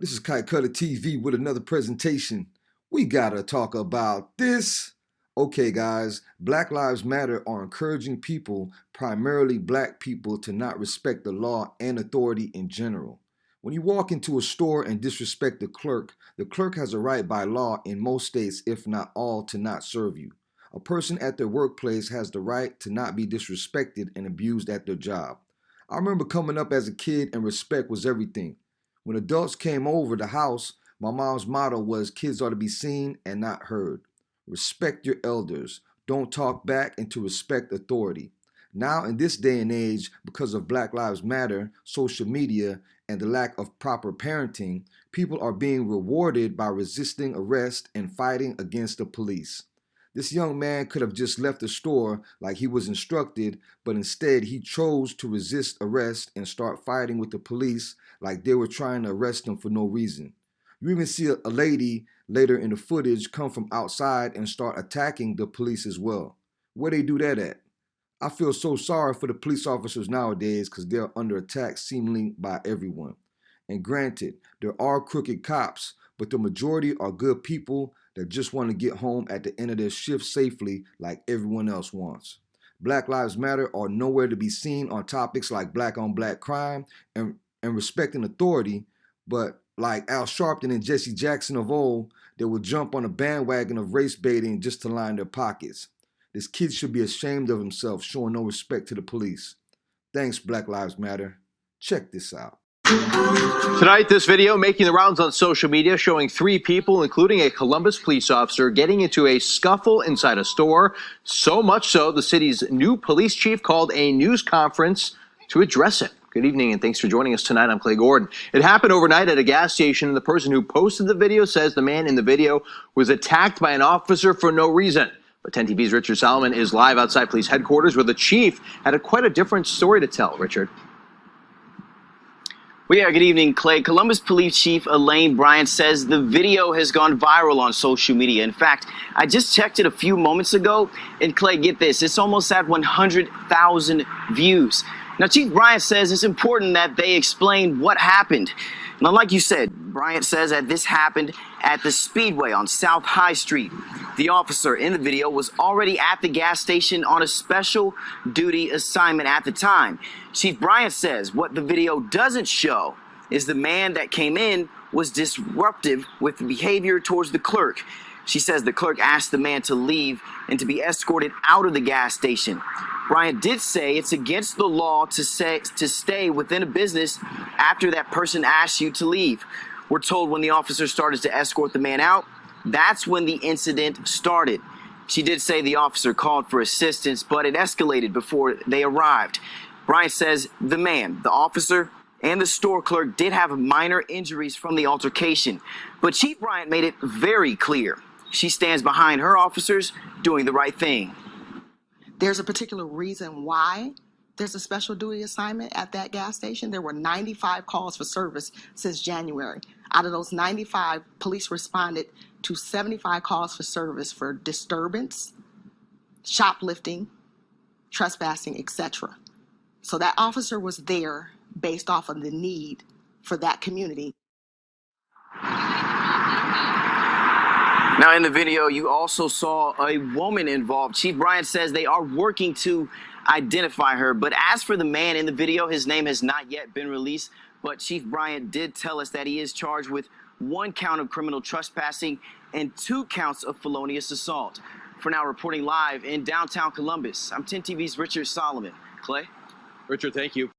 This is Kite Cutter TV with another presentation. We gotta talk about this. Okay guys, Black Lives Matter are encouraging people, primarily black people, to not respect the law and authority in general. When you walk into a store and disrespect the clerk has a right by law in most states, if not all, to not serve you. A person at their workplace has the right to not be disrespected and abused at their job. I remember coming up as a kid and respect was everything. When adults came over the house, my mom's motto was kids ought to be seen and not heard. Respect your elders. Don't talk back, and to respect authority. Now in this day and age, because of Black Lives Matter, social media, and the lack of proper parenting, people are being rewarded by resisting arrest and fighting against the police. This young man could have just left the store like he was instructed, but instead he chose to resist arrest and start fighting with the police like they were trying to arrest him for no reason. You even see a lady later in the footage come from outside and start attacking the police as well. Where they do that at? I feel so sorry for the police officers nowadays because they're under attack seemingly by everyone. And granted, there are crooked cops, but the majority are good people that just want to get home at the end of their shift safely like everyone else wants. Black Lives Matter are nowhere to be seen on topics like black on black crime and respecting authority, but like Al Sharpton and Jesse Jackson of old, they will jump on a bandwagon of race baiting just to line their pockets. This kid should be ashamed of himself, showing no respect to the police. Thanks, Black Lives Matter. Check this out. Tonight, this video making the rounds on social media showing three people, including a Columbus police officer, getting into a scuffle inside a store. So much so, the city's new police chief called a news conference to address it. Good evening, and thanks for joining us tonight. I'm Clay Gordon. It happened overnight at a gas station, and the person who posted the video says the man in the video was attacked by an officer for no reason. But 10 TV's Richard Solomon is live outside police headquarters where the chief had quite a different story to tell. Richard. Well, yeah, good evening, Clay. Columbus Police Chief Elaine Bryant says the video has gone viral on social media. In fact, I just checked it a few moments ago, and Clay, get this, it's almost at 100,000 views. Now, Chief Bryant says it's important that they explain what happened. Now, like you said, Bryant says that this happened at the Speedway on South High Street. The officer in the video was already at the gas station on a special duty assignment at the time. Chief Bryant says what the video doesn't show is the man that came in was disruptive with behavior towards the clerk. She says the clerk asked the man to leave and to be escorted out of the gas station. Bryant did say it's against the law to stay within a business after that person asks you to leave. We're told when the officer started to escort the man out, that's when the incident started. She did say the officer called for assistance, but it escalated before they arrived. Bryant says the man, the officer, and the store clerk did have minor injuries from the altercation. But Chief Bryant made it very clear she stands behind her officers doing the right thing. There's a particular reason why there's a special duty assignment at that gas station. There were 95 calls for service since January. Out of those 95, police responded to 75 calls for service for disturbance, shoplifting, trespassing, etc. So that officer was there based off of the need for that community. Now, in the video, you also saw a woman involved. Chief Bryant says they are working to identify her. But as for the man in the video, his name has not yet been released. But Chief Bryant did tell us that he is charged with 1 count of criminal trespassing and 2 counts of felonious assault. For now, reporting live in downtown Columbus, I'm 10 TV's Richard Solomon. Clay? Richard, thank you.